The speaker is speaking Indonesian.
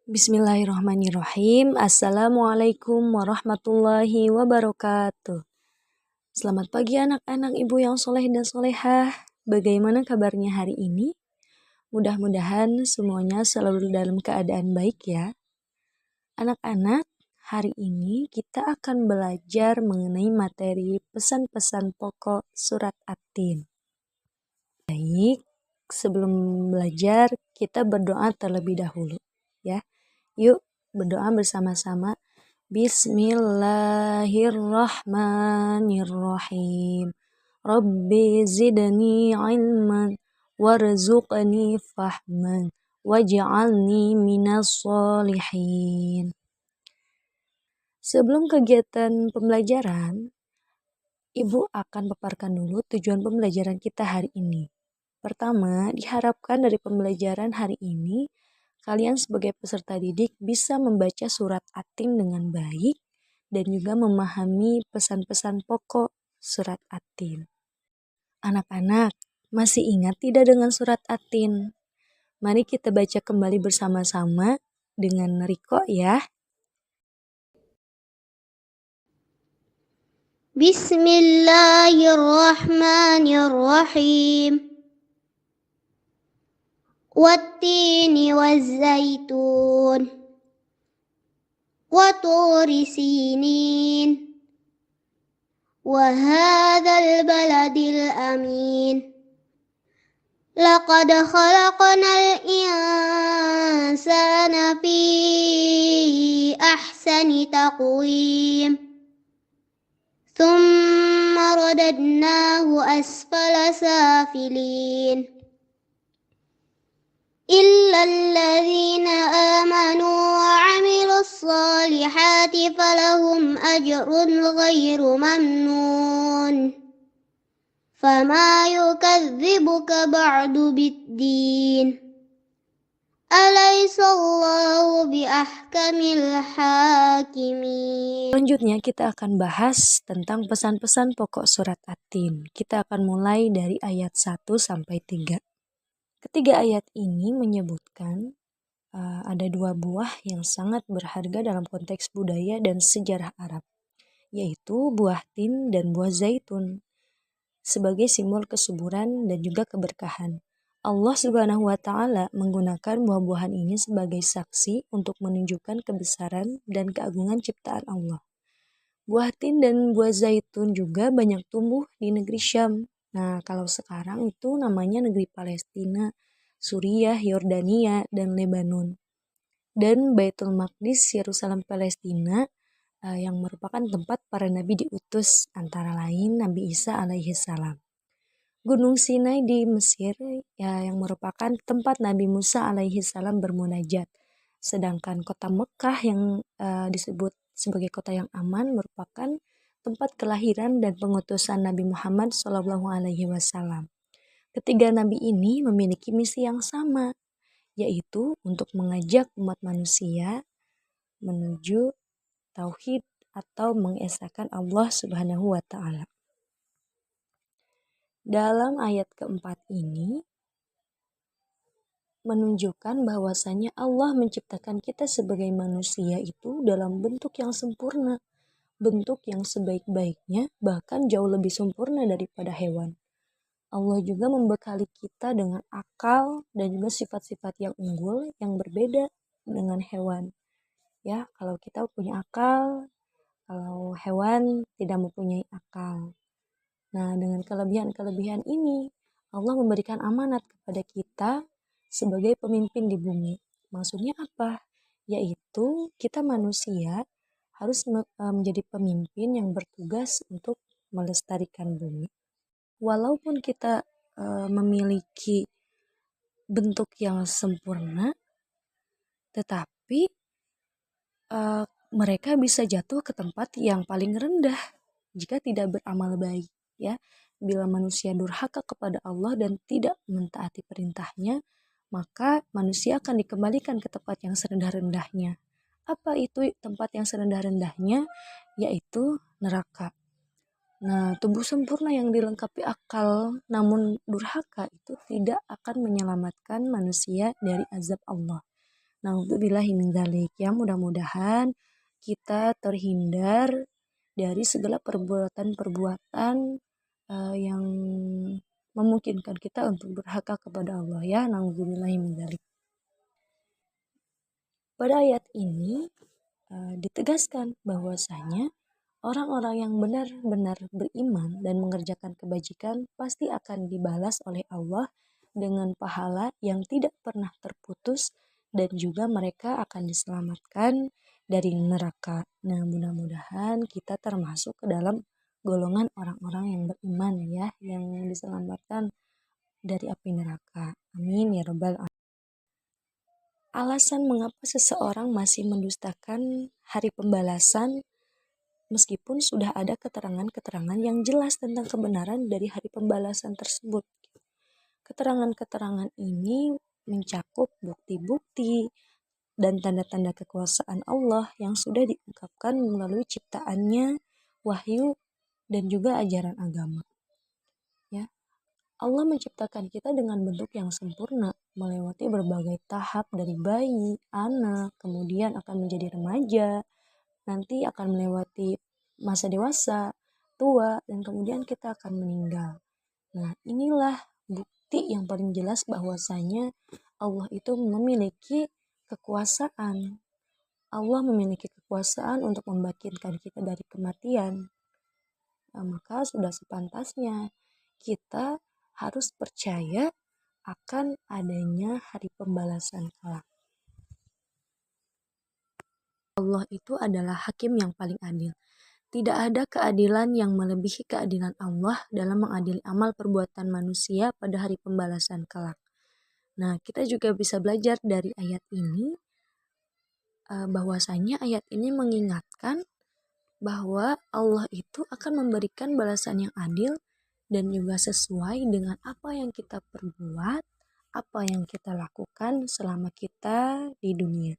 Bismillahirrahmanirrahim. Assalamualaikum warahmatullahi wabarakatuh. Selamat pagi anak-anak ibu yang soleh dan solehah. Bagaimana kabarnya hari ini? Mudah-mudahan semuanya selalu dalam keadaan baik ya. Anak-anak, hari ini kita akan belajar mengenai materi pesan-pesan pokok surat At-Tin. Baik, sebelum belajar kita berdoa terlebih dahulu ya. Yuk berdoa bersama-sama. Bismillahirrahmanirrahim. Rabbi zidni ilman warzuqni fahman waj'alni minas solihin. Sebelum kegiatan pembelajaran, Ibu akan paparkan dulu tujuan pembelajaran kita hari ini. Pertama, diharapkan dari pembelajaran hari ini kalian sebagai peserta didik bisa membaca surat At-Tin dengan baik dan juga memahami pesan-pesan pokok surat At-Tin. Anak-anak, masih ingat tidak dengan surat At-Tin? Mari kita baca kembali bersama-sama dengan Riko ya. Bismillahirrahmanirrahim. Wattini wazzaitun wa turi sinin wa hadzal baladil amin. Laqad khalaqnal insana fi ahsani taqwim. Thumma radadnahu asfala safilin. إلا الذين آمنوا وعملوا الصالحات فلهم أجر غير ممنون فما يكذبك بعد بالدين أليس الله بأحكم الحاكمين. Selanjutnya kita akan bahas tentang pesan-pesan pokok surat At-Tin. Kita akan mulai dari ayat 1 sampai 3. Ketiga ayat ini menyebutkan ada dua buah yang sangat berharga dalam konteks budaya dan sejarah Arab, yaitu buah tin dan buah zaitun, sebagai simbol kesuburan dan juga keberkahan. Allah Subhanahu wa Ta'ala menggunakan buah-buahan ini sebagai saksi untuk menunjukkan kebesaran dan keagungan ciptaan Allah. Buah tin dan buah zaitun juga banyak tumbuh di negeri Syam. Nah, kalau sekarang itu namanya negeri Palestina, Suriah, Yordania, dan Lebanon. Dan Baitul Maqdis, Yerusalem Palestina, yang merupakan tempat para nabi diutus, antara lain Nabi Isa alaihi salam. Gunung Sinai di Mesir, yang merupakan tempat Nabi Musa alaihi salam bermunajat. Sedangkan kota Mekah yang disebut sebagai kota yang aman merupakan tempat kelahiran dan pengutusan Nabi Muhammad SAW. Ketiga nabi ini memiliki misi yang sama, yaitu untuk mengajak umat manusia menuju tauhid atau mengesahkan Allah Subhanahu wa Ta'ala. Dalam ayat keempat ini menunjukkan bahwasanya Allah menciptakan kita sebagai manusia itu dalam bentuk yang sempurna, bentuk yang sebaik-baiknya, bahkan jauh lebih sempurna daripada hewan. Allah juga membekali kita dengan akal dan juga sifat-sifat yang unggul yang berbeda dengan hewan. Ya, kalau kita punya akal, kalau hewan tidak mempunyai akal. Nah, dengan kelebihan-kelebihan ini, Allah memberikan amanat kepada kita sebagai pemimpin di bumi. Maksudnya apa? Yaitu kita manusia harus menjadi pemimpin yang bertugas untuk melestarikan bumi. Walaupun kita memiliki bentuk yang sempurna, tetapi mereka bisa jatuh ke tempat yang paling rendah jika tidak beramal baik. Ya, bila manusia durhaka kepada Allah dan tidak mentaati perintahnya, maka manusia akan dikembalikan ke tempat yang serendah-rendahnya. Apa itu tempat yang serendah-rendahnya? Yaitu neraka. Nah, tubuh sempurna yang dilengkapi akal namun durhaka itu tidak akan menyelamatkan manusia dari azab Allah. Na'udzubillahi min dzalik. Ya, mudah-mudahan kita terhindar dari segala perbuatan-perbuatan yang memungkinkan kita untuk durhaka kepada Allah, ya. Na'udzubillahi min dzalik. Pada ayat ini ditegaskan bahwasanya orang-orang yang benar-benar beriman dan mengerjakan kebajikan pasti akan dibalas oleh Allah dengan pahala yang tidak pernah terputus dan juga mereka akan diselamatkan dari neraka. Nah, mudah-mudahan kita termasuk ke dalam golongan orang-orang yang beriman ya, yang diselamatkan dari api neraka. Amin ya rabbal alamin. Alasan mengapa seseorang masih mendustakan hari pembalasan meskipun sudah ada keterangan-keterangan yang jelas tentang kebenaran dari hari pembalasan tersebut. Keterangan-keterangan ini mencakup bukti-bukti dan tanda-tanda kekuasaan Allah yang sudah diungkapkan melalui ciptaannya, wahyu, dan juga ajaran agama. Ya, Allah menciptakan kita dengan bentuk yang sempurna, melewati berbagai tahap dari bayi, anak, kemudian akan menjadi remaja, nanti akan melewati masa dewasa, tua, dan kemudian kita akan meninggal. Nah, inilah bukti yang paling jelas bahwasanya Allah itu memiliki kekuasaan. Allah memiliki kekuasaan untuk membangkitkan kita dari kematian. Nah, maka sudah sepantasnya kita harus percaya akan adanya hari pembalasan kelak. Allah itu adalah hakim yang paling adil. Tidak ada keadilan yang melebihi keadilan Allah dalam mengadili amal perbuatan manusia pada hari pembalasan kelak. Nah, kita juga bisa belajar dari ayat ini bahwasanya ayat ini mengingatkan bahwa Allah itu akan memberikan balasan yang adil dan juga sesuai dengan apa yang kita perbuat, apa yang kita lakukan selama kita di dunia.